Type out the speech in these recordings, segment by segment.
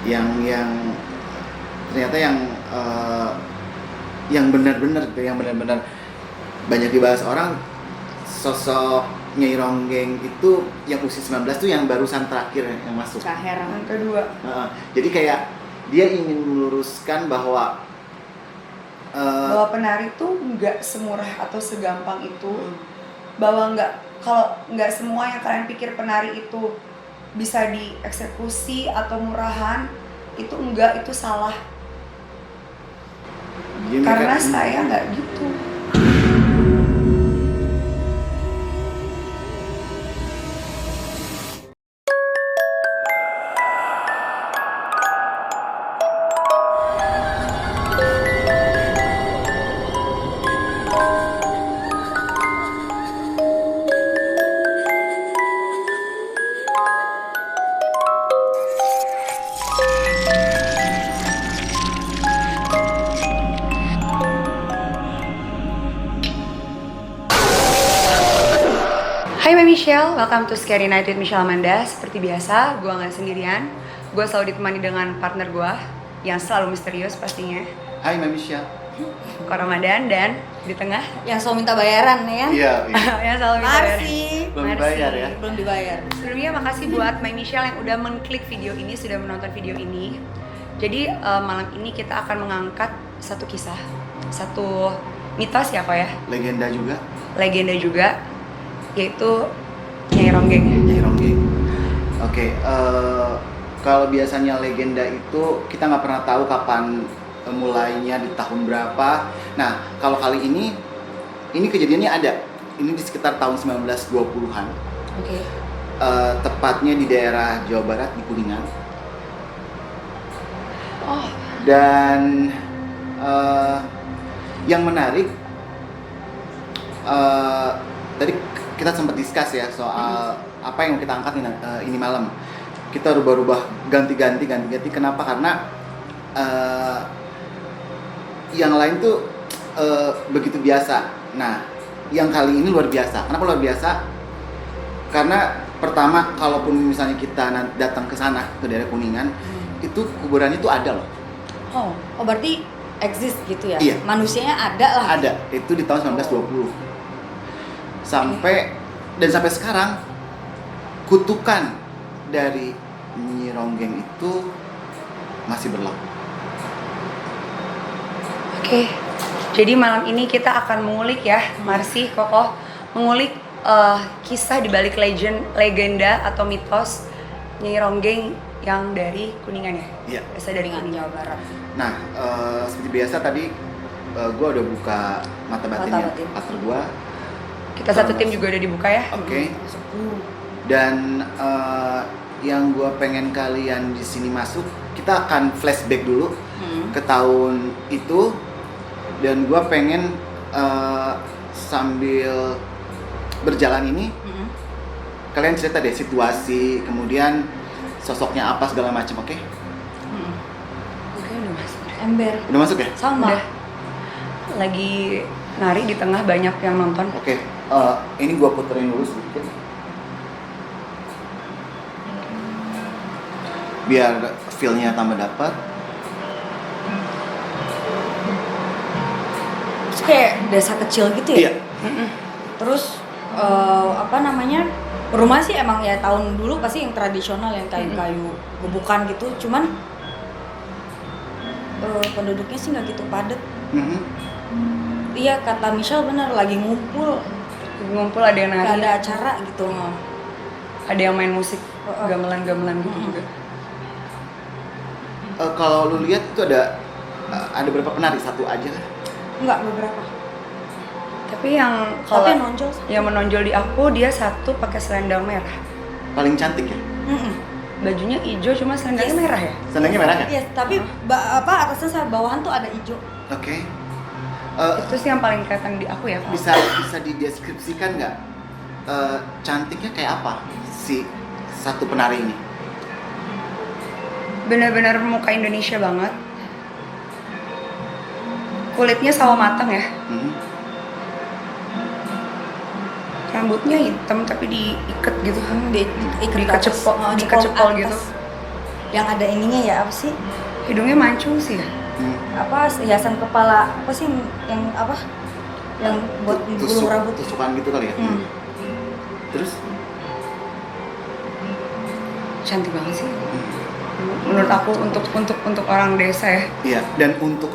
yang ternyata yang benar-benar gitu, yang benar-benar banyak dibahas orang. Sosok Nyai Ronggeng itu yang usia 19 tuh yang barusan terakhir yang masuk. Terakhir yang kedua. Jadi kayak dia ingin meluruskan bahwa bahwa penari tuh nggak semurah atau segampang itu, bahwa kalau nggak semua yang kalian pikir penari itu bisa dieksekusi atau murahan, itu enggak, itu salah. Karena saya nggak gitu. Hai, Michelle, welcome to Scary Night with Michelle Amanda. Seperti biasa, gue nggak sendirian. Gue selalu ditemani dengan partner gue yang selalu misterius pastinya. Hai Michelle. Ko Ramadan, dan di tengah yang selalu minta bayaran ya kan? Iya. yang selalu minta bayaran. Belum dibayar ya? Belum dibayar. Sebelumnya makasih buat Michelle yang udah mengklik video ini, sudah menonton video ini. Jadi malam ini kita akan mengangkat satu kisah, satu mitos ya kok ya? Legenda juga. Legenda juga, yaitu Nyai Ronggeng. Nyai Ronggeng. Oke, kalau biasanya legenda itu kita nggak pernah tahu kapan mulainya, di tahun berapa. Nah, kalau kali ini kejadiannya ada. Ini di sekitar tahun 1920-an. Oke. Tepatnya di daerah Jawa Barat, di Kuningan. Oh. Dan yang menarik, tadi kita sempat discuss ya soal apa yang kita angkat ini malam. Kita rubah-rubah, ganti-ganti. Kenapa? Karena yang lain tuh begitu biasa. Nah, yang kali ini luar biasa. Kenapa luar biasa? Karena pertama, kalaupun misalnya kita datang ke sana, ke daerah Kuningan, itu kuburannya tuh ada loh. Oh berarti exist gitu ya? Iya. Manusianya ada lah. Ada. Itu di tahun 1920. Sampai sekarang kutukan dari Nyi Ronggeng itu masih berlaku. Oke. Jadi malam ini kita akan mengulik ya, Marsi, Koko, mengulik kisah dibalik legenda atau mitos Nyai Ronggeng yang dari Kuningan ya? Iya. Biasa dari Kuningan, Jawa Barat. Nah, seperti biasa tadi gue udah buka mata batinnya partner gue. Kita satu tim juga udah dibuka ya. Oke. Dan yang gue pengen kalian di sini masuk, kita akan flashback dulu ke tahun itu. Dan gue pengen sambil berjalan ini, kalian cerita deh situasi, kemudian sosoknya apa segala macam, oke? Oke, udah masuk. Ember. Udah masuk ya? Sama. Udah. Lagi nari di tengah, banyak yang nonton. Oke. Ini gue puterin dulu sedikit. Biar feel-nya tambah dapat. Terus kayak desa kecil gitu ya? Iya. Terus rumah sih emang ya tahun dulu pasti yang tradisional, yang kayu-kayu gebukan gitu. Cuman penduduknya sih nggak gitu padat. Iya, kata Michelle benar, lagi ngumpul Ada yang nari. nggak ada acara gitu. Ada yang main musik, gamelan-gamelan gitu juga. Kalau lu lihat itu ada berapa penari? Satu aja kan? Enggak, beberapa. Tapi yang Tapi yang nonjol sih. yang menonjol di aku, dia satu pakai selendang merah. Paling cantik ya? Bajunya hijau, cuma selendangnya merah ya? Selendangnya merah kan? Iya, tapi atasnya sama bawahan tuh ada hijau. Oke. Itu sih yang paling kelihatan di aku ya. Bisa dideskripsikan nggak cantiknya kayak apa si satu penari ini? Benar-benar muka Indonesia banget. Kulitnya sawo matang ya. Rambutnya hitam tapi diikat gitu. Diikat cepol gitu. yang ada ininya ya, apa sih? Hidungnya mancung sih ya. Apa hiasan kepala apa sih yang apa? Yang buat gulung rambut. Tusukan gitu kali ya. Terus Cantik banget sih. Menurut aku untuk orang desa ya. iya, dan untuk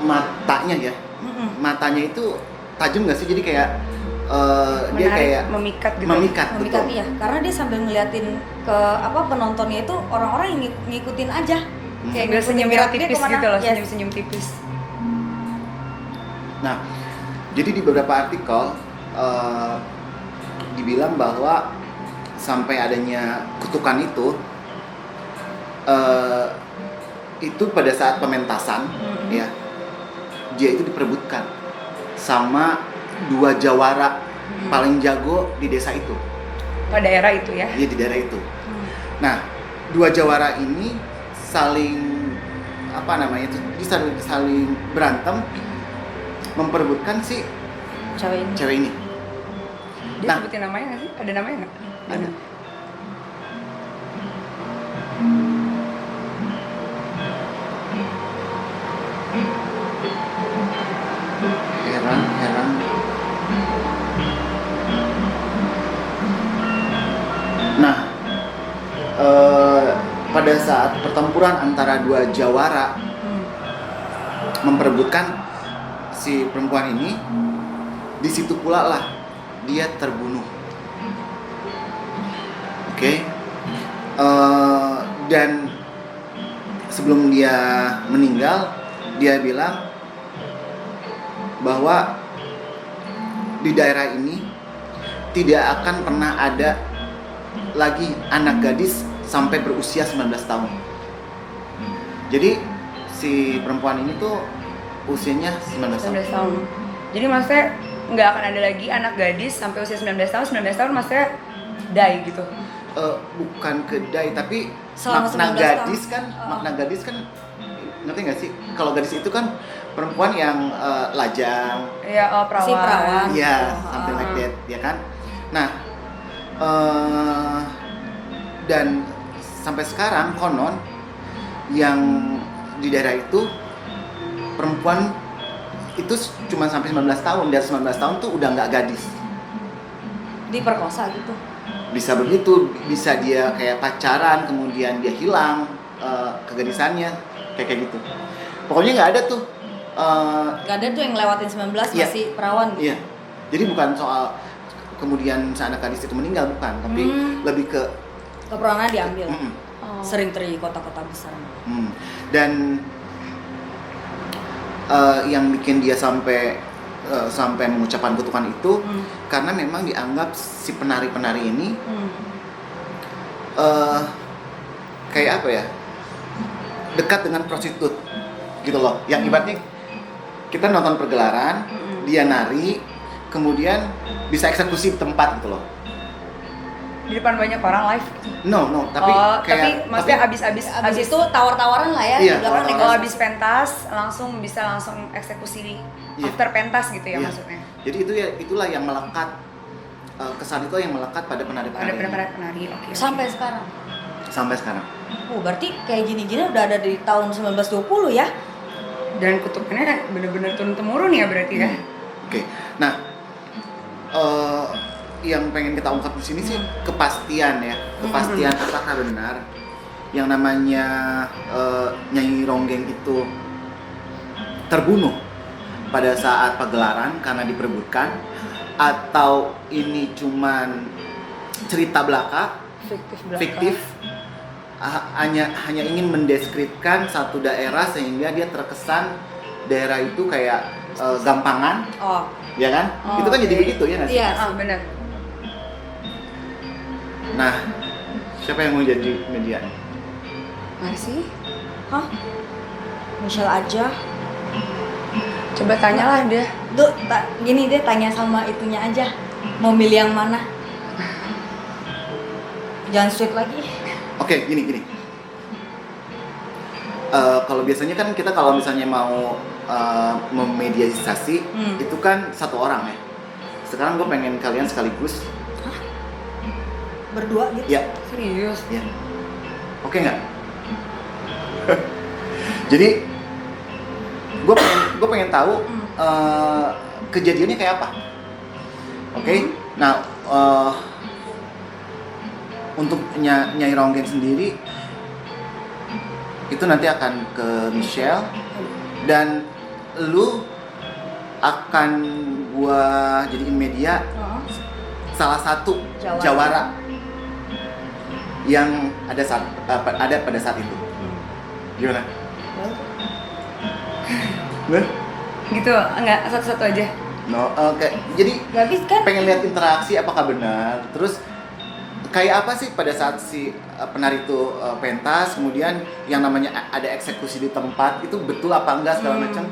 matanya ya. Matanya itu tajam nggak sih? Jadi kayak dia Menarik, kayak memikat gitu. memikat, Memikat betul. ya, karena dia sambil ngeliatin ke apa penontonnya itu orang-orang yang ngikutin aja. Kayak ngikutin senyum gerak dia tipis kemana. gitu loh, Yes. senyum-senyum tipis. Nah, jadi di beberapa artikel dibilang bahwa sampai adanya kutukan itu pada saat pementasan, ya, dia itu diperebutkan sama 2 jawara paling jago di desa itu, Pada daerah itu ya. dia di daerah itu. Nah, 2 jawara ini saling apa namanya itu, saling berantem memperebutkan si Cewek ini. ini. Dia Nah. sebutin namanya nggak sih? Ada namanya nggak? Ada. Heran. Nah, pada saat pertempuran antara 2 jawara memperebutkan si perempuan ini, di situ pula lah dia terbunuh. Oke. Dan sebelum dia meninggal, dia bilang bahwa di daerah ini tidak akan pernah ada lagi anak gadis sampai berusia 19 tahun. Jadi si perempuan ini tuh usianya 19 tahun. 19 tahun. Jadi maksudnya nggak akan ada lagi anak gadis sampai usia 19 tahun. 19 tahun maksudnya die gitu. Bukan kedai, tapi Selama makna 19 gadis tahun. kan, makna gadis kan, ngerti nggak sih? Kalau gadis itu kan perempuan yang lajang, Iya, perawan. Si perawan. ya, Oh, something like that, ya kan? Nah, dan sampai sekarang konon yang di daerah itu perempuan itu cuma sampai 19 tahun, dan 19 tahun tuh udah nggak gadis. Diperkosa gitu. Bisa begitu, bisa dia kayak pacaran kemudian dia hilang kegadisannya, kayak gitu. Pokoknya nggak ada tuh. Gak ada tuh yang lewatin 19 Iya. masih perawan gitu. Iya. Jadi bukan soal kemudian seanak gadis itu meninggal, bukan, tapi lebih ke Peperangan diambil. Oh. Sering terjadi kota-kota besar. dan yang bikin dia sampai mengucapkan kutukan itu karena memang dianggap si penari-penari ini kayak apa ya, dekat dengan prostitut gitu loh, yang ibaratnya kita nonton pergelaran, dia nari, kemudian bisa eksekusi di tempat gitu loh. Di depan banyak orang live. No, tapi tapi maksudnya abis Abis itu tawar-tawaran lah ya. Iya, di belakang tawar-tawaran. kalau negosiasi. abis pentas bisa langsung eksekusi Iya. after pentas gitu ya Iya. maksudnya. Jadi itulah yang melekat, kesan itu yang melekat pada penari-penari Ada ini. penari. Oke. Sampai sekarang. Sampai sekarang. Berarti kayak gini-gini udah ada di tahun 1920 ya? Dan kutukannya bener-bener turun temurun ya berarti ya. Oke. Nah, yang pengen kita ungkap di sini sih kepastian ya, kepastian apakah benar yang namanya Nyai Ronggeng itu terbunuh pada saat pagelaran karena diperebutkan, atau ini cuman cerita belaka fiktif, hanya ingin mendeskripsikan satu daerah sehingga dia terkesan daerah itu kayak gampangan, Oh, ya kan? Oh, Itu kan jadi oke. begitu ya nggak sih? iya. Bener. Nah, siapa yang mau jadi media? Masih? Hah? Michelle aja. Coba tanyalah dia. Tuh, gini deh, tanya sama itunya aja. Mau milih yang mana? Jangan sweet lagi. Oke, gini. Kalau biasanya kan kita kalau misalnya mau memediasi itu kan satu orang ya. Sekarang gue pengen kalian sekaligus. Berdua gitu? Ya, Serius? ya. Oke nggak? Jadi gue pengen tahu kejadiannya kayak apa. Oke? Nah, untuk Nyai Ronggeng sendiri itu nanti akan ke Michelle dan lu akan gua jadiin media salah satu jawara yang ada pada saat itu. Gimana? Nah? Gitu, enggak satu-satu aja. No, oke. Jadi Gak bisa kan? pengen lihat interaksi apakah benar. Terus kayak apa sih pada saat si penari itu pentas, kemudian yang namanya ada eksekusi di tempat itu betul apa enggak segala macam.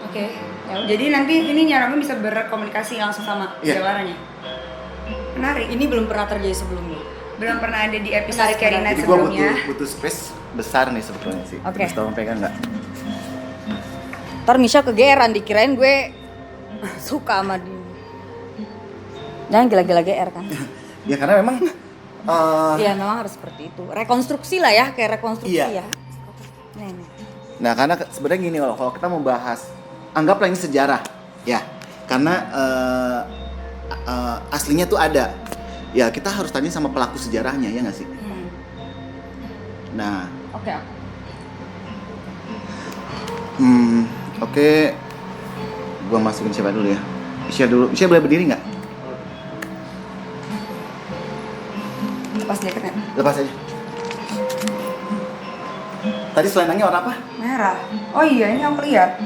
Oke. Ya udah. Jadi nanti ini Nyarama bisa berkomunikasi langsung sama Iya. jawarannya. Menarik. Ini belum pernah terjadi sebelumnya. Belum pernah ada di episode Menarik, Carrie menarik. Night Jadi gua sebelumnya. butuh space besar nih sebetulnya sih. Oke. Terus tolong pegang nggak? Ntar Misha kegeeran dikirain gue suka sama dia. Jangan gila-gila GR kan? Ya karena memang Iya memang harus seperti itu. Rekonstruksi lah ya, kayak rekonstruksi Iya. ya. Nih. Nah, karena sebenarnya gini loh, kalau kita mau bahas, anggaplah ini sejarah, ya, karena aslinya tuh ada, ya kita harus tanya sama pelaku sejarahnya, ya nggak sih? Nah, Oke. oke, gua masukin siapa dulu ya? Isya dulu, Isya boleh berdiri nggak? Pas jaketnya. Lepas aja. Tadi selendangnya warna apa? Merah. Oh iya, ini aku lihat.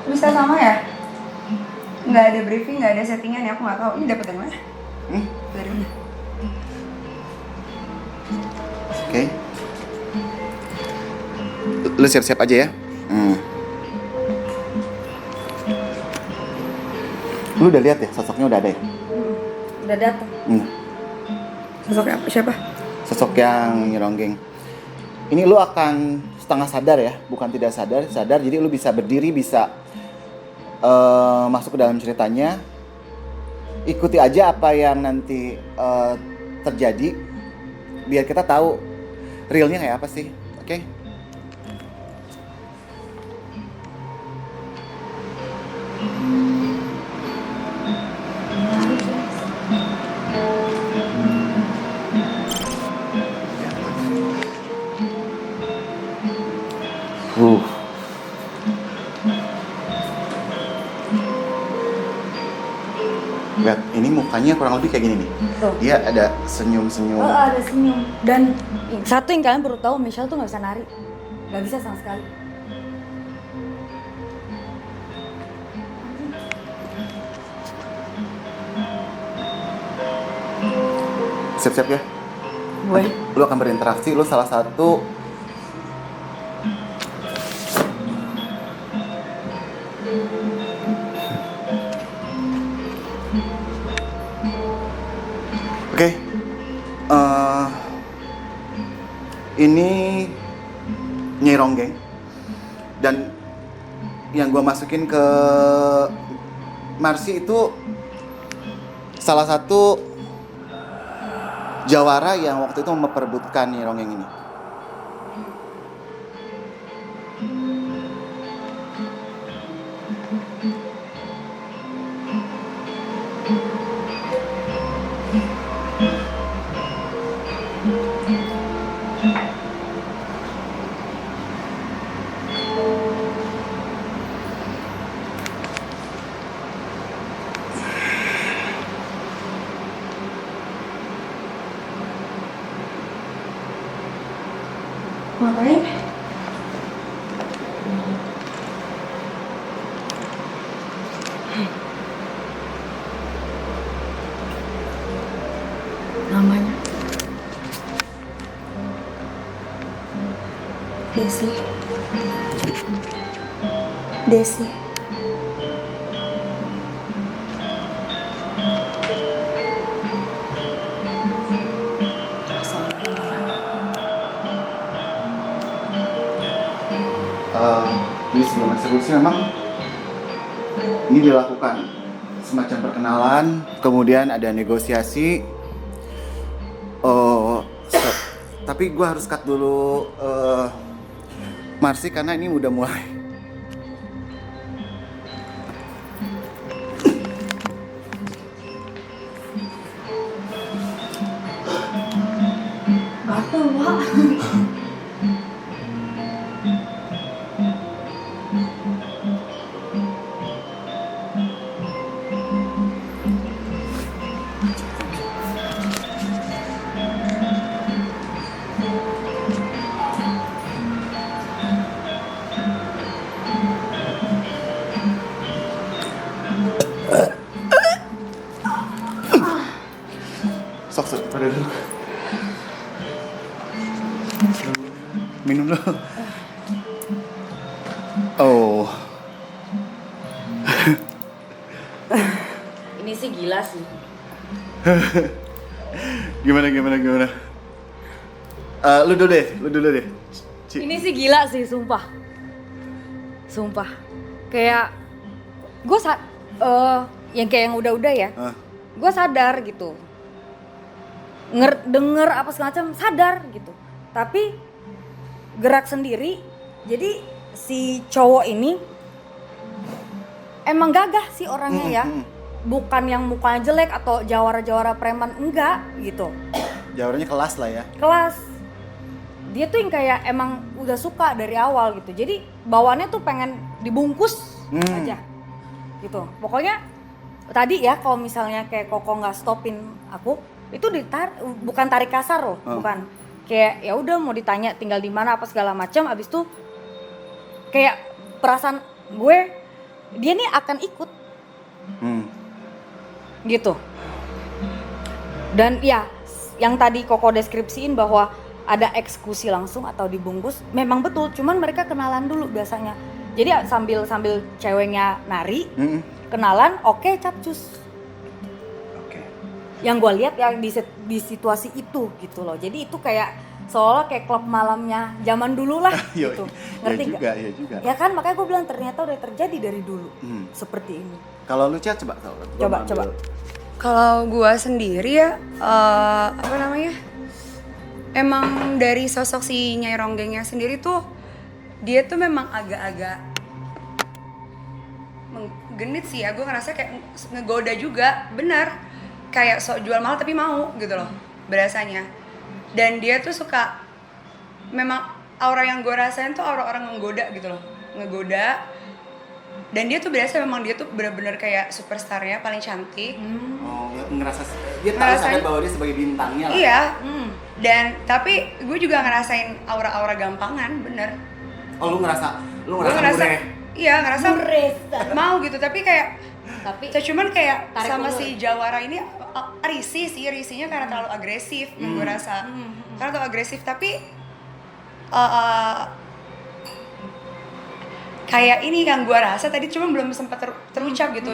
Bisa sama ya? Nggak ada briefing, nggak ada settingan ya, aku nggak tahu. Ini dapat dari mana? Dari mana? Oke. Lu siap-siap aja ya. Lu udah lihat ya, sosoknya udah ada ya? Udah datang. Sosoknya apa? Siapa? Sosok yang nyeronggeng. Ini lu akan setengah sadar ya, bukan tidak sadar. Jadi lu bisa berdiri, bisa masuk ke dalam ceritanya. Ikuti aja apa yang nanti terjadi, biar kita tahu realnya kayak apa sih, oke? Lihat, ini mukanya kurang lebih kayak gini nih. Tuh. Dia ada senyum-senyum. Oh, ada senyum. Dan satu yang kalian perlu tahu, Michelle tuh nggak bisa nari, nggak bisa sama sekali. Siap-siap ya. Gue. Lu akan berinteraksi, lu salah satu Oke. Ini Nyai Ronggeng. Dan yang gua masukin ke Marsi itu salah satu jawara yang waktu itu memperebutkan Nyai Ronggeng ini. Ngapain? Namanya Desi. Desi. Jadi sebelum eksekusi memang ini dilakukan semacam perkenalan, kemudian ada negosiasi. Tapi Tapi gue harus cut dulu Marsi karena ini udah mulai. Apa, Wak? Sok pada dulu. Minum dulu. Oh. Ini sih gila sih. Gimana? Lu dulu deh. Ini sih gila sih, sumpah. Kayak gue yang kayak yang udah-udah ya. Gue sadar gitu. Denger apa segala macam sadar gitu. Tapi gerak sendiri. Jadi si cowok ini emang gagah sih orangnya ya. Bukan yang mukanya jelek atau jawara-jawara preman, enggak gitu. Jawabannya kelas lah ya. Kelas. Dia tuh yang kayak emang udah suka dari awal gitu. Jadi bawaannya tuh pengen dibungkus aja. Gitu. Pokoknya tadi ya kalau misalnya kayak Koko nggak stopin aku, itu bukan tarik kasar loh, bukan. Kayak ya udah mau ditanya tinggal di mana apa segala macam, abis itu kayak perasaan gue dia nih akan ikut. Gitu. Dan ya yang tadi Koko deskripsiin bahwa ada eksekusi langsung atau dibungkus, memang betul, cuman mereka kenalan dulu biasanya. Jadi sambil ceweknya nari, kenalan, oke, capcus. Yang gue lihat yang di situasi itu gitu loh. Jadi itu kayak seolah kayak klub malamnya zaman dulu lah gitu. Ngerti nggak? Iya juga. Ya kan, makanya gue bilang ternyata udah terjadi dari dulu seperti ini. Kalau lu Cia, coba. Kalau gua sendiri ya, apa namanya? Emang dari sosok si Nyai Ronggengnya sendiri tuh, dia tuh memang agak-agak genit sih ya. Gue ngerasa kayak ngegoda juga, bener. Kayak sok jual mahal tapi mau gitu loh, berasanya. Dan dia tuh suka, memang aura yang gue rasain tuh aura orang menggoda gitu loh, ngegoda. Dan dia tuh berasa memang dia tuh benar-benar kayak superstarnya paling cantik. Oh, dia tahu sadar bahwa dia sebagai bintangnya lah. Iya. Dan tapi gue juga ngerasain aura-aura gampangan, bener. Oh, lu ngerasa mureh. Iya, ngerasa mau gitu, tapi kayak cuman kayak tarik sama ulur. si Jawara ini risihnya karena terlalu agresif yang gue rasa. Karena terlalu agresif, tapi kayak ini yang gue rasa tadi cuma belum sempat terucap gitu.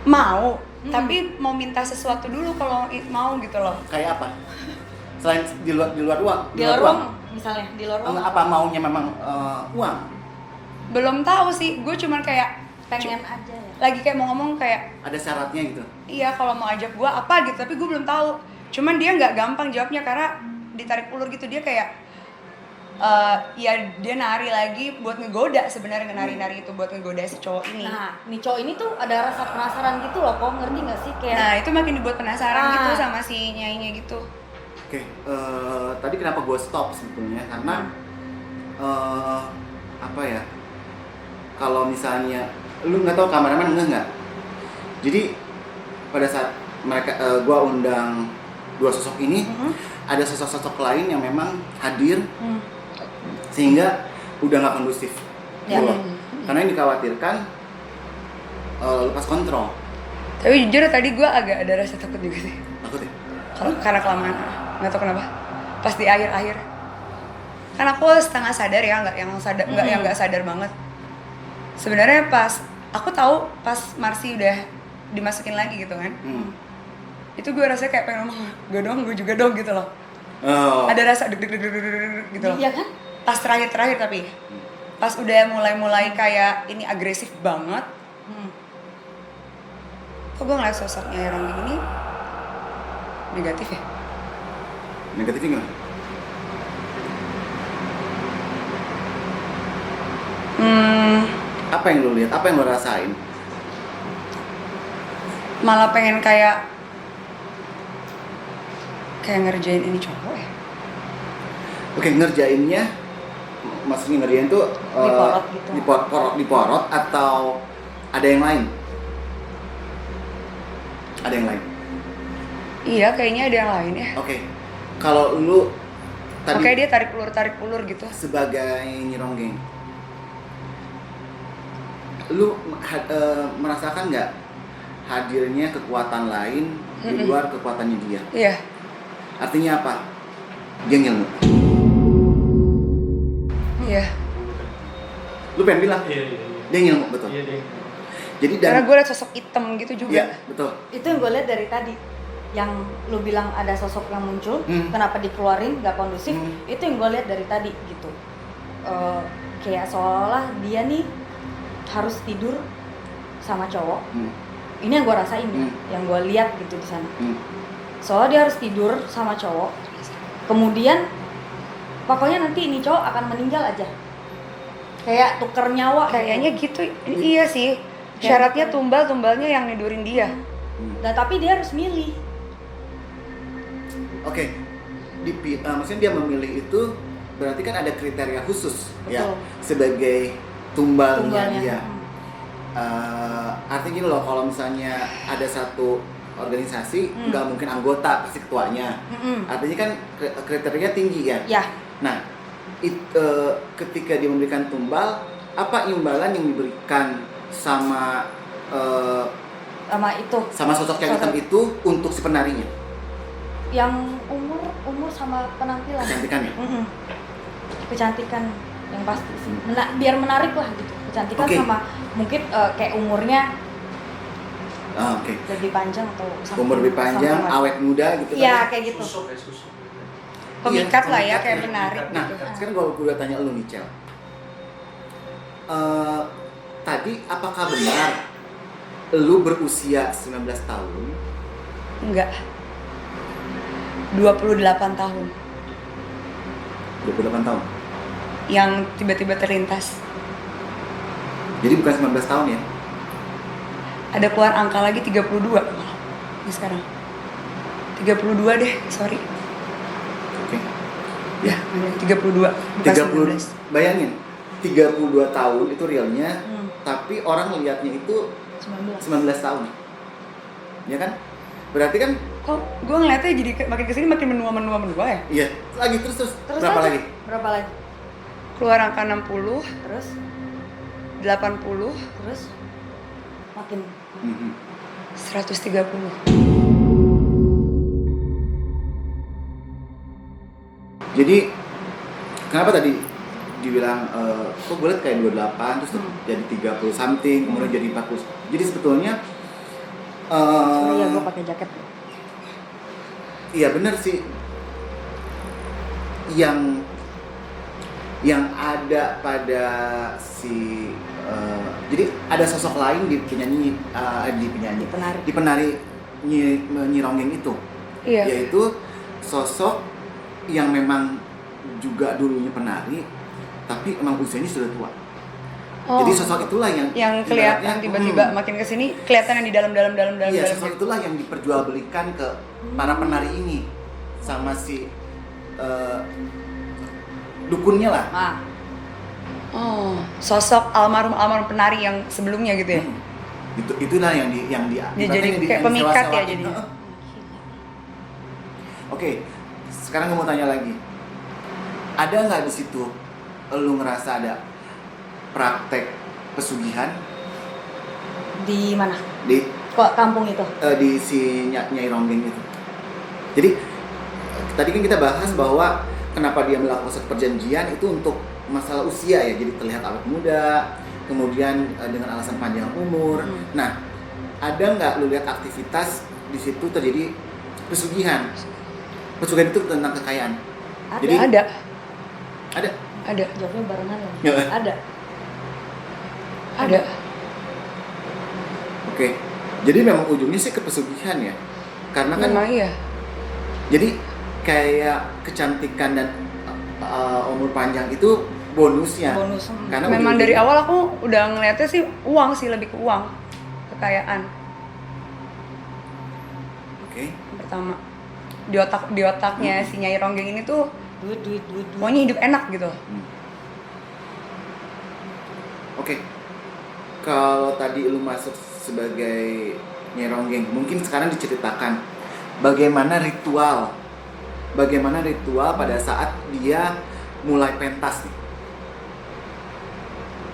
Mau, tapi mau minta sesuatu dulu kalau mau gitu loh. Kayak apa? Selain di luar uang? Di luar uang misalnya, di luar uang. Apa maunya memang uang? Belum tahu sih, gue cuman kayak Pengen aja ya. lagi kayak mau ngomong kayak Ada syaratnya gitu? iya kalau mau ajak gue apa gitu, tapi gue belum tahu. Cuman dia nggak gampang jawabnya karena ditarik ulur gitu. Dia kayak ya dia nari lagi buat ngegoda, sebenarnya nari-nari itu buat ngegoda si cowok ini. Nah, nih cowok ini tuh ada rasa penasaran gitu loh, kok ngerti nggak sih kayak. Nah itu makin dibuat penasaran gitu sama si nyainya gitu. Oke, tadi kenapa gue stop sebetulnya? Karena apa ya? Kalau misalnya lu nggak tahu kameramen nggak? Jadi pada saat mereka gue undang dua sosok ini, ada sosok-sosok lain yang memang hadir sehingga udah nggak kondusif, gitu loh. Karena yang dikhawatirkan lepas kontrol. Tapi jujur tadi gue agak ada rasa takut juga sih. Takut ya? Karena kelamaan, nggak tahu kenapa. Pas di akhir-akhir, kan aku setengah sadar ya, nggak yang nggak sadar banget. Sebenarnya pas aku tahu pas Marsi udah dimasukin lagi gitu kan, itu gue rasanya kayak pengen ngomong gue juga dong gitu loh. Ada rasa deg gitu loh. Iya kan? Pas terakhir tapi pas udah mulai kayak ini agresif banget. Kok gue ngeliat sosoknya orang ini negatif ya? Negatifnya gimana? Apa yang lo lihat? Apa yang lo rasain? Malah pengen kayak ngerjain ini cowok ya. Oke, ngerjainnya, maksudnya ngerjain tuh Diporot gitu. diporot atau ada yang lain? Ada yang lain? Iya, kayaknya ada yang lain ya. Oke, kalau lu tadi Oke, dia tarik ulur gitu. sebagai nyironggeng, lu merasakan nggak hadirnya kekuatan lain di luar kekuatannya dia? Iya. Artinya apa? Dia ngilmu. Iya. Lu pengen bilang? Iya. Dia ngilmu, betul. Iya, deh. Jadi Karena dan gue liat sosok hitam gitu juga. iya, betul. Itu yang gue lihat dari tadi, yang lu bilang ada sosok yang muncul, kenapa dikeluarin nggak kondusif, itu yang gue lihat dari tadi gitu. Kayak seolah dia nih harus tidur sama cowok. Ini yang gue rasain ya, yang gue lihat gitu di sana. Soalnya dia harus tidur sama cowok, kemudian pokoknya nanti ini cowok akan meninggal aja, kayak tuker nyawa Kayaknya gitu. Iya sih. Syaratnya tumbalnya yang nidurin dia. Dan tapi dia harus milih. Oke, maksudnya dia memilih itu berarti kan ada kriteria khusus. Betul. Ya sebagai tumbalnya dia. Hmm. Artinya gini loh, kalau misalnya ada satu organisasi nggak mungkin anggota pasti ketuanya. Artinya kan kriteria tinggi kan. Ya. Nah, ketika dia memberikan tumbal, apa imbalan yang diberikan sama sama sosok yang hitam itu untuk si penarinya? yang umur sama penampilan. Kecantikannya? Kecantikan yang pasti sih. Biar menarik lah gitu. Kecantikan Oke. sama mungkin kayak umurnya Oke. lebih panjang atau Umur lebih panjang, something like- awet muda gitu Iya, kan? kayak gitu. Susuk. Pemikat lah ya, pemikat kayak ya. menarik Nah, gitu. sekarang kalau gue tanya lu nih, Cel. Tadi apakah benar lu berusia 19 tahun? Enggak. 28 tahun 28 tahun? yang tiba-tiba terlintas. Jadi bukan 19 tahun ya? Ada keluar angka lagi 32 malah. Ini sekarang 32 deh, sorry. Oke. Ya, Ada 32, bukan 30, 19. bayangin 32 tahun itu realnya, tapi orang lihatnya itu 19 tahun. Ya kan? Berarti kan Kok gue ngeliatnya jadi makin kesini makin menua ya? iya, lagi terus. Terus Berapa aja. lagi? Berapa lagi? Keluar angka 60, Terus 80, makin 130. Jadi kenapa tadi dibilang kok gue liat kayak 28 terus jadi 30 something kemudian jadi 40. Jadi sebetulnya sorry ya gue pakai jaket. iya benar sih, yang ada pada si jadi ada sosok lain di penyanyi di penari nyironggeng itu, Iya. yaitu sosok yang memang juga dulunya penari tapi emang usianya sudah tua. Oh. Jadi sosok itulah yang kelihatan ibaratnya, tiba-tiba makin kesini kelihatan yang di dalam. iya, sosok itulah yang diperjualbelikan ke para penari ini sama si dukunnya lah. Nah, Oh, sosok almarhum penari yang sebelumnya gitu ya. Itulah yang Dia jadi kayak pemikat ya jadinya. Oke, sekarang gue mau tanya lagi. Ada nggak di situ lu ngerasa ada praktek pesugihan di mana? di Kok kampung itu? di si Nyai Ronggeng itu? Jadi tadi kan kita bahas bahwa kenapa dia melakukan suatu perjanjian itu untuk masalah usia ya, jadi terlihat awet muda, kemudian dengan alasan panjang umur. Nah, ada nggak lu lihat aktivitas di situ terjadi pesugihan? Pesugihan itu tentang kekayaan. Ada. Jadi Ada. ada. Jawabnya barengan ya. Ya. Ada. Oke. Jadi memang ujungnya sih ke pesugihan ya. Karena kan Memang iya. jadi kayak kecantikan dan umur panjang itu bonusnya. Bonus. Karena Memang ujung-ujungnya- dari awal aku udah ngeliatnya sih uang sih, lebih ke uang, kekayaan. Oke. Yang pertama di otaknya si Nyai Ronggeng ini tuh Duit. pokoknya hidup enak gitu. Oke. Kalau tadi lu masuk sebagai Nyai Ronggeng, mungkin sekarang diceritakan bagaimana ritual pada saat dia mulai pentas nih.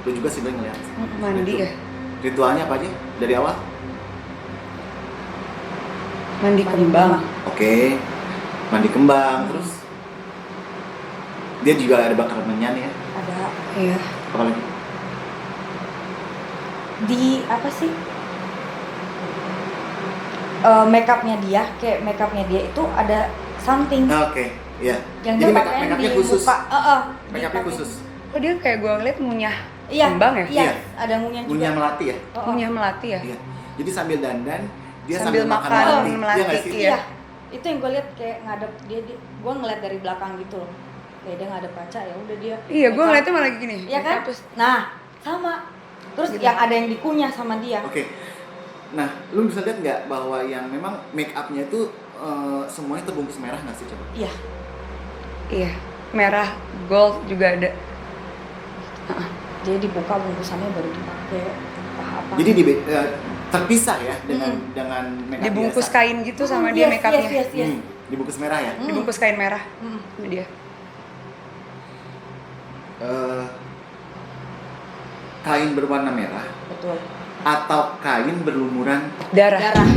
Lu juga sih ngeliat. Mandi ya, Ritualnya apa aja dari awal? mandi kembang. Oke. Mandi kembang, terus dia juga ada bakar menyan ya. Ada Iya. Apa lagi? di apa sih? Make upnya dia, kayak make upnya dia itu ada something Oke, iya. yang Jadi dipakein make upnya di khusus. muka. Make upnya khusus. Oh dia kayak gue ngeliat ngunyah Iya, kembang ya? Iya, Iya. ada ngunyah juga. Ngunyah melati ya? Ngunyah melati ya? Iya. Jadi sambil dandan, dia Sambil sambil makan makan melati. melati, Iya nggak sih? iya. Iya, itu yang gue lihat kayak ngadep dia gue ngeliat dari belakang gitu loh. Kayak dia ngadep kaca, ya udah dia. Iya, gue make up. ngeliatnya malah gini. Iya kan? Terus Nah, sama. Terus Gitu. yang ada yang dikunyah sama dia. Oke. Nah, lu bisa lihat nggak bahwa yang memang make upnya itu semuanya terbungkus merah nggak sih coba? Iya. iya, merah, gold juga ada. Jadi dibuka bungkusannya baru dipakai apa-apa. Jadi terpisah ya dengan make up Dibungkus biasa. kain gitu sama dia make upnya. Yes. Dibungkus merah ya. Dibungkus kain merah sama dia. Kain berwarna merah Betul. atau kain berlumuran Darah. Darah.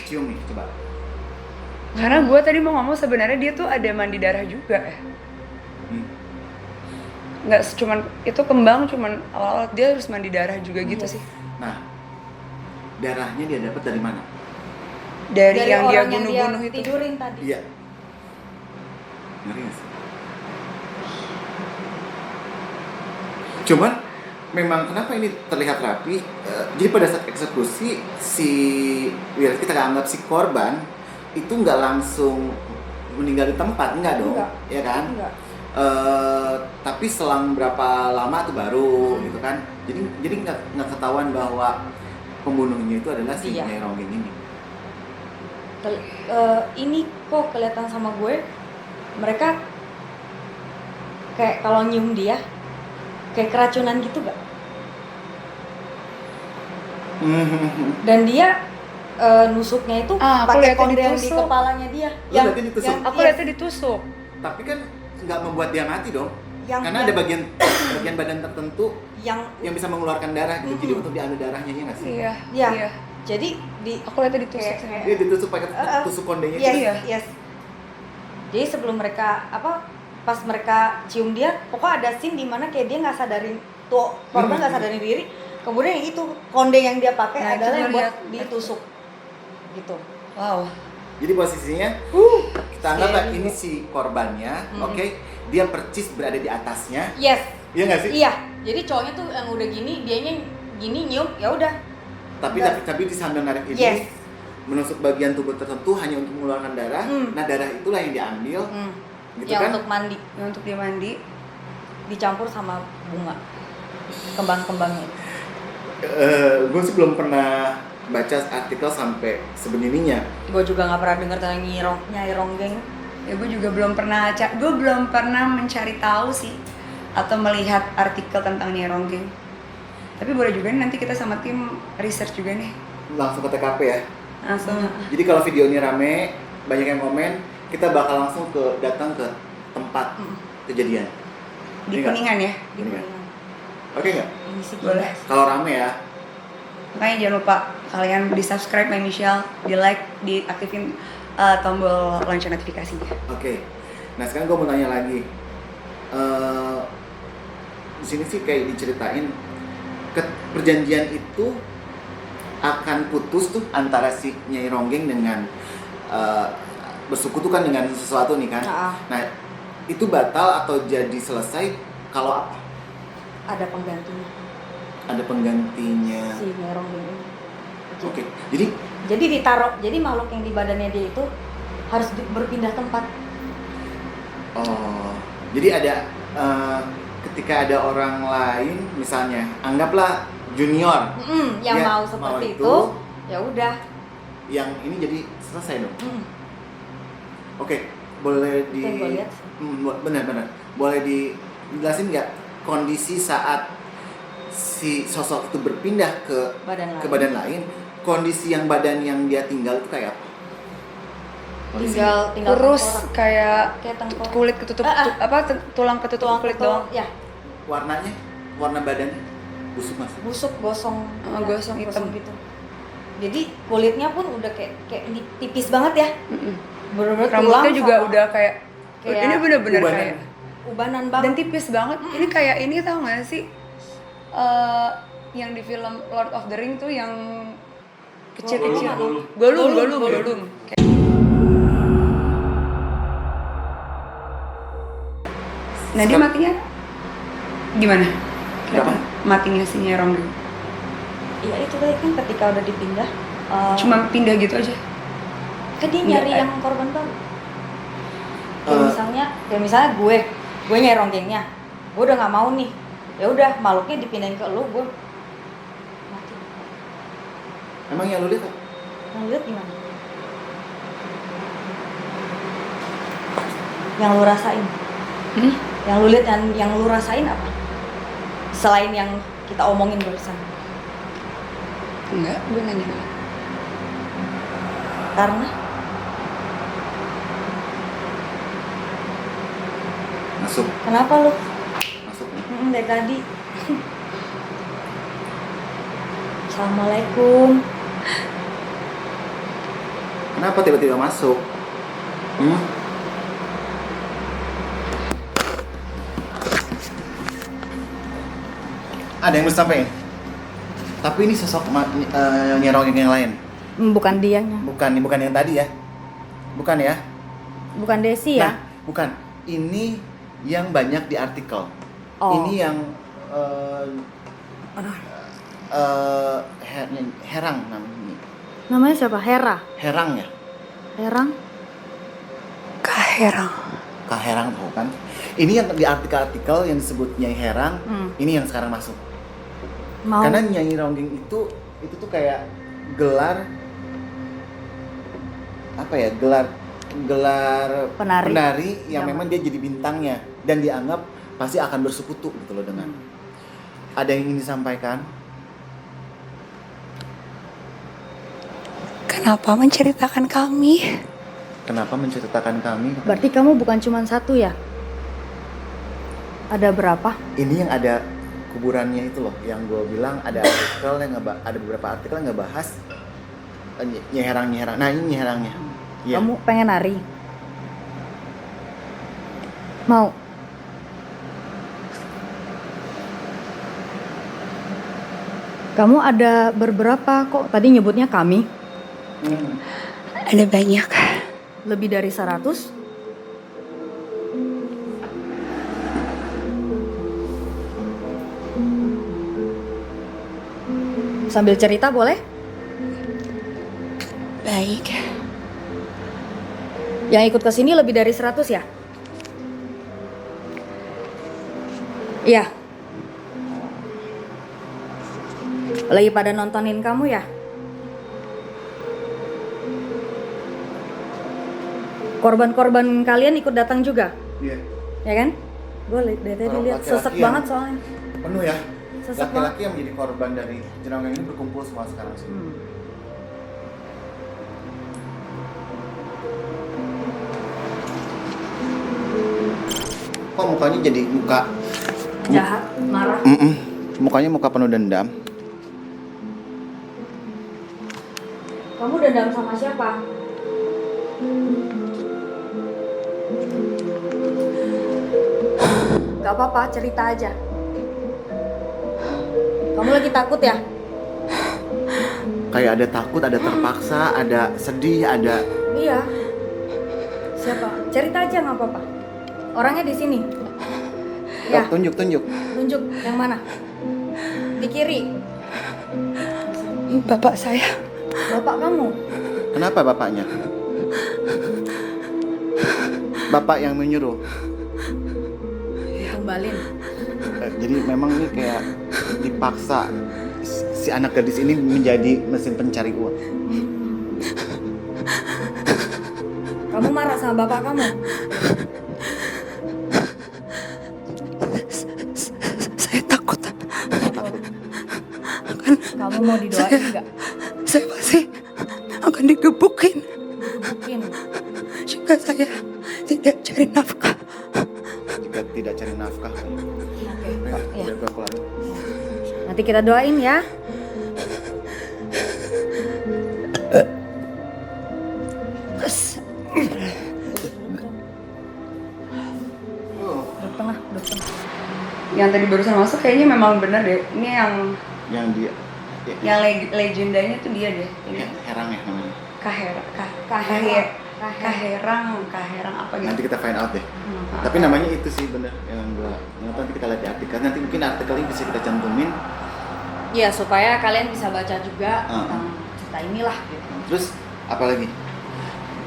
cium nih coba. Karena gue tadi mau ngomong sebenarnya dia tuh ada mandi darah juga ya. Nggak cuman itu kembang, cuman awal-awal dia harus mandi darah juga gitu Yes. sih. Nah, darahnya dia dapat dari mana? Dari yang dia orang bunuh-bunuh itu. tidurin tadi. Iya. Ngeri nggak sih? Cuman memang kenapa ini terlihat rapi? Jadi pada saat eksekusi kita anggap si korban itu nggak langsung meninggal di tempat, enggak dong, Enggak. ya kan? Enggak. Tapi selang berapa lama tuh baru gitu kan? Jadi nggak ketahuan bahwa pembunuhnya itu adalah si Dia. Nyai Ronggeng ini. Ini kok kelihatan sama gue, mereka kayak kalau nyium dia kayak keracunan gitu gak? Dan dia nusuknya itu Aku pakai lihatnya konde yang di ditusuk. kepalanya dia. Lu lihatnya ditusuk? Aku yes, lihatnya ditusuk. Tapi kan nggak membuat dia mati dong. yang, Karena ada bagian badan tertentu yang yang bisa mengeluarkan darah gitu. Jadi untuk diambil darahnya ya nggak sih? Iya. ya. Iya. Jadi di Aku lihatnya ditusuk. Kayak- Dia ditusuk pakai tusuk kondenya. yes, Iya. yes. Jadi sebelum mereka pas mereka cium dia, pokoknya ada scene di mana kayak dia nggak sadarin tuh korban nggak sadarin diri. Kemudian yang itu konde yang dia pakai Nah, itu adalah yang gue buat lihat. ditusuk gitu. Wow. Jadi posisinya kita anggaplah scary ini juga. si korbannya, oke? Dia percis berada di atasnya. Yes. Iya nggak sih? Iya. Jadi cowoknya tuh yang udah gini, dianya gini nyium, ya udah. Tapi di sambil narik ini Yes. menusuk bagian tubuh tertentu hanya untuk mengeluarkan darah. Nah, darah itulah yang diambil, gitu Yang kan? untuk mandi Yang untuk dia mandi. dicampur sama bunga. Kembang-kembangnya. Gue sih belum pernah baca artikel sampai sebegininya. Gue juga nggak pernah dengar tentang Nyai Ronggeng. Ya gue juga belum pernah mencari tahu sih atau melihat artikel tentang Nyai Ronggeng. Tapi boleh juga nih nanti kita sama tim research juga nih. Langsung ke TKP ya. Langsung. Jadi kalau video ini rame, banyak yang komen, kita bakal langsung datang ke tempat kejadian. Di Ini nggak? Kuningan ya. Ini nggak? Oke nggak? Ini sih Boleh. gila. Kalau rame ya. Makanya jangan lupa kalian di subscribe My Michelle, di like, diaktifin tombol lonceng notifikasinya. Oke. Nah sekarang gue mau tanya lagi. Di sini sih kayak diceritain perjanjian itu akan putus tuh antara si Nyai Ronggeng dengan bersekutu kan dengan sesuatu nih kan. Nah itu batal atau jadi selesai kalau apa? Ada penggantinya Ada penggantinya. si Nyai Ronggeng ini. Oke. Jadi ditaruh, jadi makhluk yang di badannya dia itu harus berpindah tempat. oh, jadi ada ketika ada orang lain misalnya, anggaplah junior Yang Dia mau mau seperti itu. itu, ya udah. yang ini jadi selesai dong. Oke, boleh Itu yang gua lihat sih. benar-benar boleh dijelasin nggak kondisi saat si sosok itu berpindah ke badan lain, kondisi yang badan yang dia tinggal itu kayak apa? Kondisinya? tinggal Kurus tengkorak. kayak Kayak tengkorak. kulit ketutup tulang ketutup kulit doang. Ya, warnanya, warna badannya busuk mas. busuk, gosong, Gosong hitam. gitu. Jadi kulitnya pun udah kayak ini tipis banget ya. Bener-bener Rambutnya tulang juga sama udah kayak ini bener-bener ubanan. kayak ubanan banget. dan tipis banget. Ini kayak ini tau gak sih yang di film Lord of the Ring tuh yang kecil-kecil. Golum. Nah dia matinya gimana? Kenapa? Matinya si Nyai Ronggeng. Iya itu tadi kan ketika udah dipindah. Cuma pindah gitu aja. Kan dia nyari Nggak, yang korban baru. Kayak misalnya gue nyari ronggengnya, gue udah nggak mau nih, ya udah makhluknya dipindahin ke lu, gue mati. Emang yang lu lihat apa? Yang lu lihat gimana? Yang lu rasain? Yang lu lihat dan yang lu rasain apa? Selain yang kita omongin barusan. Enggak, gue nanya. Karena Masuk, kenapa lu? masuk. Dari tadi. Assalamualaikum. Kenapa tiba-tiba masuk? Ada yang mau sampaikan? Tapi ini sosok nyerongeng yang lain. Bukan dianya. Bukan yang tadi ya. Bukan ya? Bukan Desi ya? Nah, bukan. Ini yang banyak di artikel. Oh. Ini yang Herang namanya. Namanya siapa? Hera. Herang ya? Herang? Kaherang. Herang tuh kan. Ini yang di artikel-artikel yang disebut Nyai Herang. Ini yang sekarang masuk. Mau. Karena Nyai Ronggeng itu tuh kayak gelar apa ya? Gelar penari yang memang dia jadi bintangnya dan dianggap pasti akan bersekutu gitu loh dengan. Ada yang ingin disampaikan? Kenapa menceritakan kami? Kenapa menceritakan kami? Berarti kamu bukan cuma satu ya? Ada berapa? Ini yang ada kuburannya itu loh, yang gue bilang ada artikel yang ada beberapa artikel yang ngebahas Nyai Herang. Nah ini Nyai Herangnya. Iya. Kamu pengen nari? Mau? Kamu ada beberapa kok, tadi nyebutnya kami. Ada banyak. Lebih dari 100? Sambil cerita boleh? Baik. Yang ikut ke sini lebih dari 100 ya? Iya. Lagi pada nontonin kamu ya? Korban-korban kalian ikut datang juga? Iya. Ya kan? Gue dari tadi Kalau lihat laki-laki sesek yang- banget soalnya. Penuh ya. Sesek Laki-laki yang menjadi korban dari Jeronggeng ini berkumpul semua sekarang sih. Kok mukanya jadi muka Jahat, marah. Mukanya muka penuh dendam. Kamu dendam sama siapa? Gak apa-apa, cerita aja. Kamu lagi takut ya? Kayak ada takut, ada terpaksa, ada sedih, ada Iya. Siapa? Cerita aja nggak apa-apa. Orangnya di sini. Ya, tunjuk. tunjuk yang mana? Di kiri. Bapak saya. Bapak kamu? Kenapa bapaknya? Bapak yang menyuruh. Kembalin. Jadi memang ini kayak dipaksa si anak gadis ini menjadi mesin pencari uang. Kamu marah sama bapak kamu? Saya takut. Kamu mau didoain nggak? Saya pasti akan digebukin Digebukin. jika saya tidak cari nafkah. Jika tidak cari nafkah. Oke. Nah, Ya. biar gua keluar. Nanti kita doain ya. Duduk tengah, duduk tengah. Yang tadi barusan masuk kayaknya memang bener deh. Ini Yang dia yang legendanya tuh dia deh. Ini Herang ya namanya. Kaherang apa gitu. Nanti kita find out deh. Tapi namanya itu sih bener yang gua nanti kita lihat di artikel. Nanti mungkin artikelnya bisa kita cantumin. Ya supaya kalian bisa baca juga Uh-uh. tentang cerita inilah gitu. Terus apa lagi?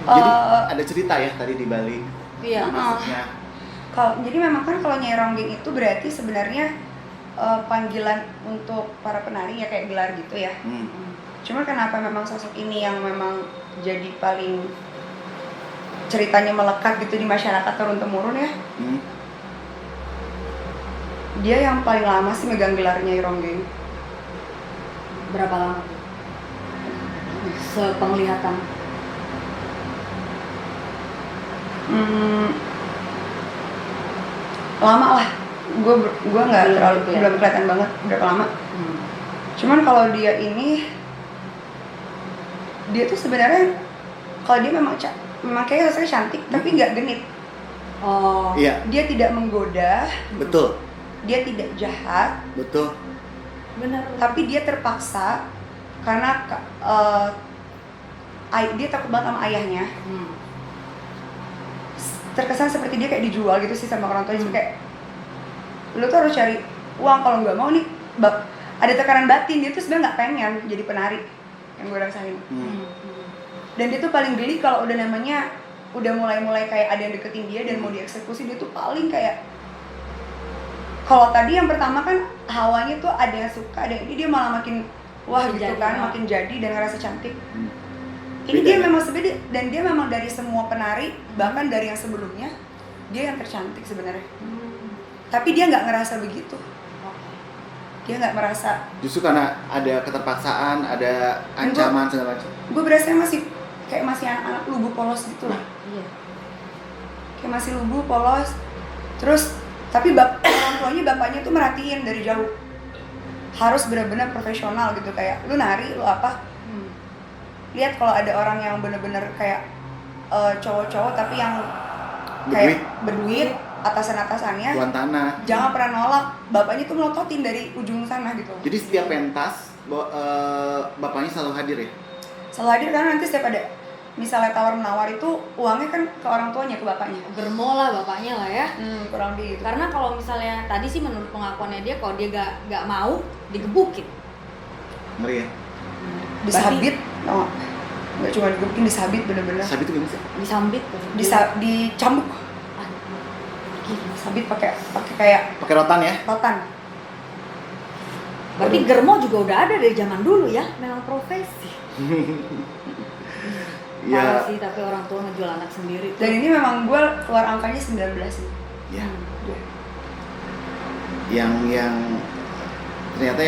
Jadi Eh, ada cerita ya tadi di balik. Iya. Maksudnya jadi memang kan kalau Nyai Ronggeng itu berarti sebenarnya panggilan untuk para penari ya kayak gelar gitu ya. Cuma kenapa memang sosok ini yang memang jadi paling ceritanya melekat gitu di masyarakat turun temurun ya? Dia yang paling lama sih megang gelar Nyai Ronggeng. Berapa lama? Sepenglihatan. Lama lah. Gue nggak Belum terlalu gitu ya? belum kelihatan banget berapa lama. Cuman kalau dia ini dia tuh sebenarnya kalau dia memang kayak rasanya cantik tapi nggak genit. Oh. iya, Dia tidak menggoda, betul. dia tidak jahat, Betul. Benar. tapi dia terpaksa karena dia takut banget sama ayahnya. Terkesan seperti dia kayak dijual gitu sih sama orang tuanya. Kayak lu tuh harus cari uang, kalau nggak mau nih ada tekanan batin. Dia tuh sebenarnya nggak pengen jadi penari yang gue rasain. Dan dia tuh paling geli kalau udah namanya udah mulai kayak ada yang deketin dia dan mau dieksekusi. Dia tuh paling kayak, kalau tadi yang pertama kan hawanya tuh ada yang suka, ada yang ini, dia malah makin wah Makin gitu jadi, kan, ya. makin jadi dan ngerasa cantik. Beda Ini dia ya? memang sebenarnya, dan dia memang dari semua penari, bahkan dari yang sebelumnya, dia yang tercantik sebenarnya. Tapi dia nggak ngerasa begitu. Dia nggak merasa. Justru karena ada keterpaksaan, ada ancaman segala macam. Gue berasa masih kayak masih anak-anak lugu polos gitu lah. Iya. Kayak masih lugu polos. Terus tapi orang tuanya, bapaknya tuh merhatiin dari jauh. Harus benar-benar profesional gitu, kayak lu nari, lu apa? Lihat kalau ada orang yang bener-bener kayak cowok-cowok tapi yang kayak berduit, atasan-atasannya, Tuan tanah. jangan pernah nolak. Bapaknya tuh melototin dari ujung sana gitu. Jadi setiap pentas bapaknya selalu hadir ya? Selalu hadir karena nanti setiap ada misalnya tawar menawar itu uangnya kan ke orang tuanya, ke bapaknya. Germo lah bapaknya lah ya. Kurang lebih gitu. Karena kalau misalnya tadi sih menurut pengakuannya dia, kalau dia nggak mau digebukin. Ngeri ya? Disabit, nggak cuma digebukin, disabit bener-bener. Sabi itu gimana sih? Disambit. Dicambuk. Sabit pakai kayak Pakai rotan ya? rotan. Berarti germo juga udah ada dari zaman dulu ya, memang profesi. Ya. Parah sih, tapi orang tua ngejual anak sendiri tuh. Dan ini memang gue keluar angkanya 19 sih. Ya. Yang ternyata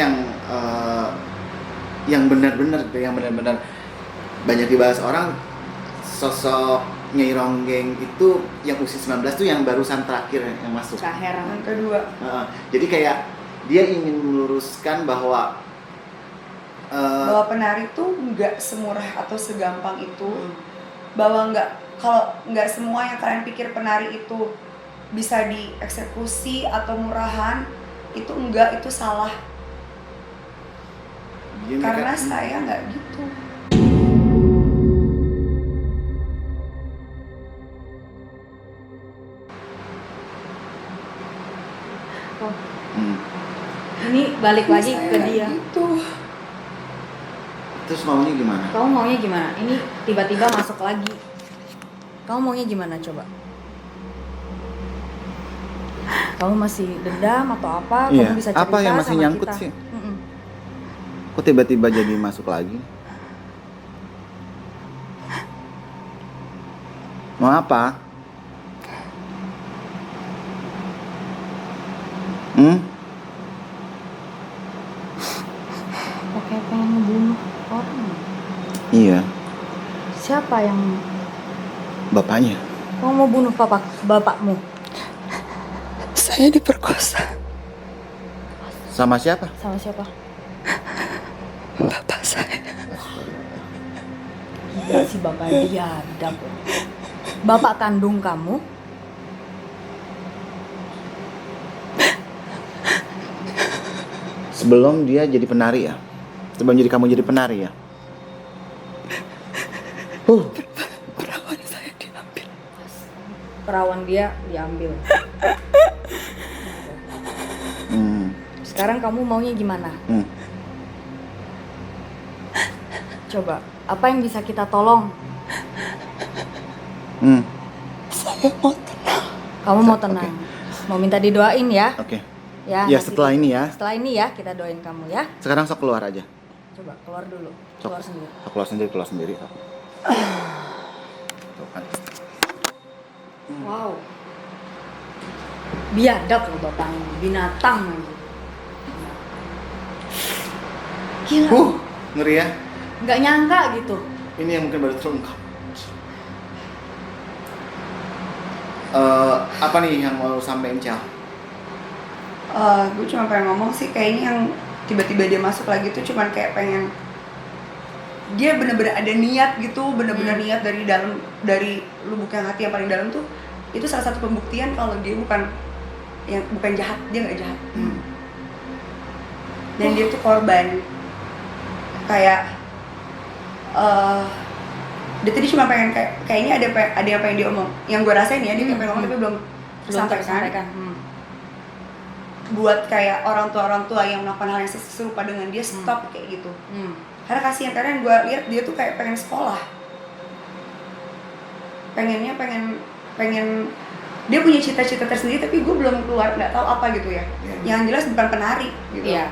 yang benar-benar banyak dibahas orang, sosok Nyai Ronggeng itu yang usia 19 tuh yang barusan terakhir yang masuk. Kaherang. Yang kedua. Jadi kayak dia ingin meluruskan bahwa Bahwa penari tuh nggak semurah atau segampang itu. Bahwa kalau nggak semua yang kalian pikir penari itu bisa dieksekusi atau murahan, itu enggak, itu salah. dia Karena mereka- saya nggak gitu. Ini balik lagi Saya ke nggak dia. gitu. Terus maunya gimana? Kamu maunya gimana? Ini tiba-tiba masuk lagi. Kamu maunya gimana coba? Kamu masih dendam atau apa? Iya. Kamu bisa cerita Apa yang masih sama nyangkut kita. sih? Kok tiba-tiba jadi masuk lagi? Mau apa? Kayak pengen ngebunuh orang. Iya, Siapa yang bapaknya. kamu mau bunuh bapakmu? Saya diperkosa Sama siapa? Sama siapa? bapak saya. Gila si bapak biadab. Bapak kandung kamu? Sebelum dia jadi penari ya? Sebelum jadi kamu jadi penari ya? Perawan saya diambil. Perawan dia diambil. Sekarang kamu maunya gimana? Coba, apa yang bisa kita tolong? Saya mau tenang. Kamu mau tenang? Mau minta didoain ya? Oke. Ya, Ya nanti setelah ini ya. Setelah ini ya kita doain kamu ya. Sekarang sok keluar aja. Coba keluar dulu. Sok. Keluar sendiri. Sok keluar sendiri. Sok. Tuh kan. Wow. Biadab loh bapaknya, binatang lagi. Gila. Ngeri ya. Nggak nyangka gitu. Ini yang mungkin baru terungkap. Apa nih yang mau sampein, Cel? Gue cuma pengen ngomong sih, kayaknya yang tiba-tiba dia masuk lagi tuh cuman kayak pengen, dia bener-bener ada niat gitu, bener-bener niat dari dalam, dari lubuk yang hati yang paling dalam tuh. Itu salah satu pembuktian kalau dia bukan jahat, dia nggak jahat. Dan dia tuh korban. Kayak dia tadi cuma pengen kayaknya ada yang pengen dia omong. Yang gue rasain ya, dia pengen ngomong tapi belum tersampaikan. Buat kayak orang tua yang melakukan hal yang serupa dengan dia, stop kayak gitu. Karena kasihan, karena yang gue lihat dia tuh kayak pengen sekolah, pengen dia punya cita-cita tersendiri, tapi gue belum keluar, nggak tahu apa gitu ya. Yang jelas bukan penari gitu. Iya.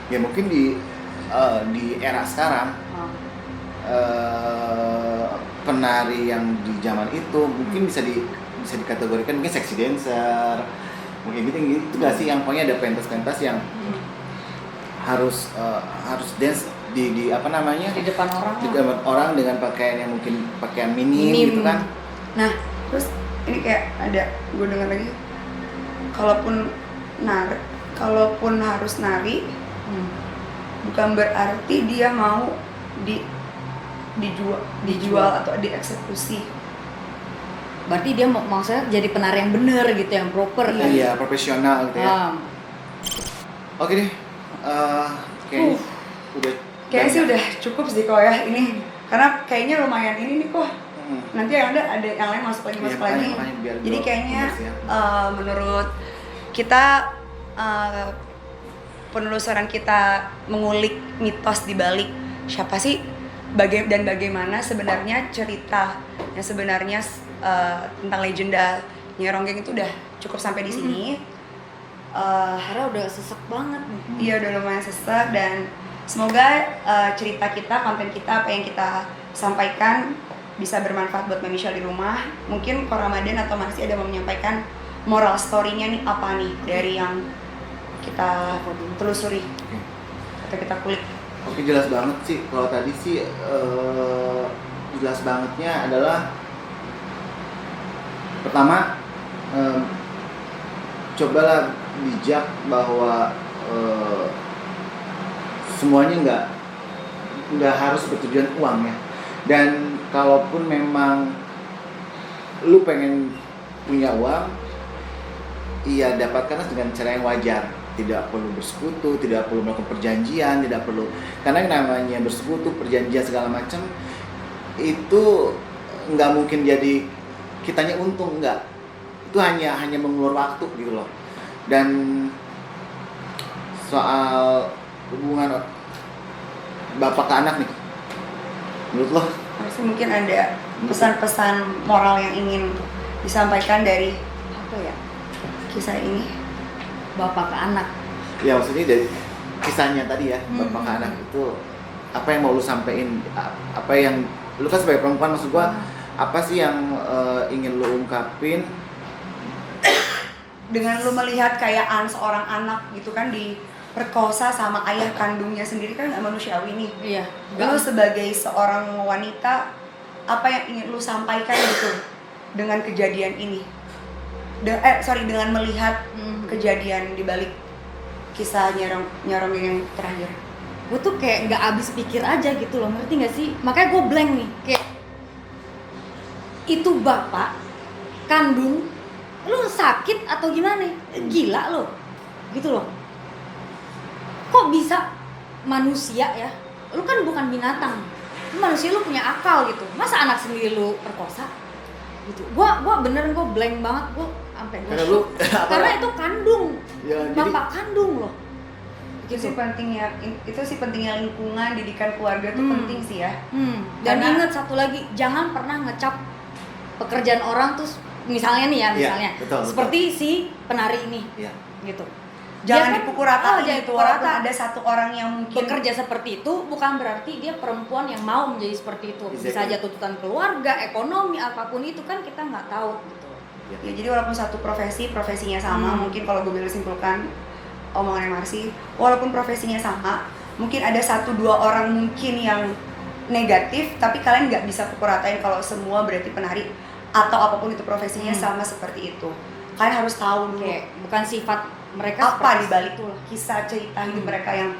Ya mungkin di era sekarang penari yang di zaman itu mungkin bisa dikategorikan mungkin sexy dancer, mungkin gitu gak sih, yang pokoknya ada pentas-pentas yang harus dance di apa namanya, Di depan orang. di depan orang dengan pakaian yang mungkin pakaian minim gitu kan. Nah, terus ini kayak ada, gue dengar lagi, kalaupun harus nari, bukan berarti dia mau dijual atau dieksekusi. Berarti dia maksudnya jadi penari yang bener gitu, yang proper kan? Iya, profesional gitu ya. Oke deh, kayaknya Kayaknya sih udah cukup sih kok ya ini, karena kayaknya lumayan ini nih kok. Nanti yang ada yang lain masuk lagi. Jadi kayaknya menurut kita, penelusuran kita mengulik mitos di balik siapa sih dan bagaimana sebenarnya cerita yang sebenarnya tentang legenda Nyai Ronggeng itu udah cukup sampai di sini. Karena udah sesek banget nih. Iya, udah lumayan sesek, dan semoga cerita kita, konten kita, apa yang kita sampaikan bisa bermanfaat buat Mbak Michelle di rumah. Mungkin Ko Ramadan atau Marsi ada mau menyampaikan moral story-nya nih apa nih dari yang kita telusuri atau kita kulik. Oke, jelas banget sih. Kalau tadi sih jelas bangetnya adalah pertama, cobalah bijak bahwa semuanya nggak harus bertujuan uang ya. Dan kalaupun memang lu pengen punya uang, iya dapatkanlah dengan cara yang wajar. Tidak perlu bersekutu, tidak perlu melakukan perjanjian, tidak perlu, karena yang namanya bersekutu, perjanjian segala macam itu nggak mungkin jadi kitanya untung, nggak. Itu hanya mengulur waktu gitu loh. Dan soal hubungan bapak ke anak nih? Menurut lo? Harusnya mungkin ada pesan-pesan moral yang ingin disampaikan dari apa ya kisah ini. Bapak ke anak. Ya maksudnya dari kisahnya tadi ya, bapak ke anak itu apa yang mau lu sampein? Apa yang lu kan sebagai perempuan, maksud gua apa sih yang ingin lu ungkapin? Dengan lu melihat kayaan seorang anak gitu kan diperkosa sama ayah kandungnya sendiri kan nggak manusiawi nih. Iya. Lu sebagai seorang wanita apa yang ingin lu sampaikan gitu dengan kejadian ini? Dengan melihat kejadian di balik kisah Nyorong yang terakhir. Gue tuh kayak nggak habis pikir aja gitu loh, ngerti nggak sih? Makanya gue blank nih, kayak itu bapak kandung lu sakit atau gimana? Gila lo, gitu loh. Kok bisa manusia ya? Lu kan bukan binatang, lu manusia, lu punya akal gitu. Masa anak sendiri lu perkosa? Gitu. Gua beneran gue blank banget, gue sampai Karena lu karena itu kandung, ya, bapak kandung loh. Itu sih pentingnya lingkungan, didikan keluarga tuh penting sih ya. Dan Karena- ingat satu lagi, jangan pernah ngecap pekerjaan orang terus misalnya nih ya, misalnya betul. seperti si penari ini, Iya. Jangan gitu. Dia kan- dipukul rata jangan gitu, dipukul walaupun rata. ada satu orang yang mungkin Bekerja seperti itu bukan berarti dia perempuan yang mau menjadi seperti itu. Bisa Exactly. aja tuntutan keluarga, ekonomi, apapun itu kan kita nggak tahu gitu. ya jadi walaupun satu profesinya sama, mungkin kalau gue boleh simpulkan omongannya Marsi, walaupun profesinya sama, mungkin ada 1-2 orang mungkin yang negatif, tapi kalian nggak bisa pukul ratain kalau semua berarti penari atau apapun itu profesinya sama seperti itu. Kalian harus tahu dulu Kayak bukan sifat mereka apa seperti di balik itu lah. kisah cerita hidup mereka yang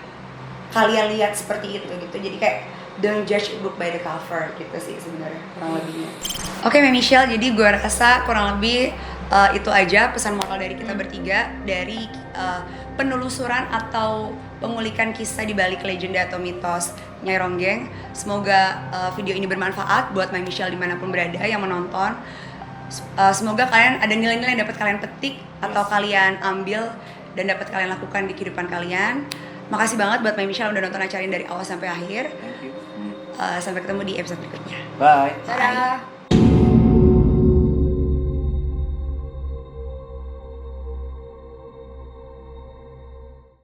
kalian lihat seperti itu gitu. Jadi kayak don't judge a book by the cover gitu sih sebenarnya kurang lebihnya. Oke, Mbak Michelle, jadi gue rasa kurang lebih itu aja pesan moral dari kita bertiga dari penelusuran atau pengulikan kisah di balik legenda atau mitos Nyai Ronggeng. Semoga video ini bermanfaat buat Mbak Michelle dimanapun berada yang menonton. Semoga kalian ada nilai-nilai yang dapat kalian petik atau kalian ambil dan dapat kalian lakukan di kehidupan kalian. Makasih banget buat Mbak Michelle udah nonton acara ini dari awal sampai akhir. Thank you. Sampai ketemu di episode berikutnya. Bye. Dadah.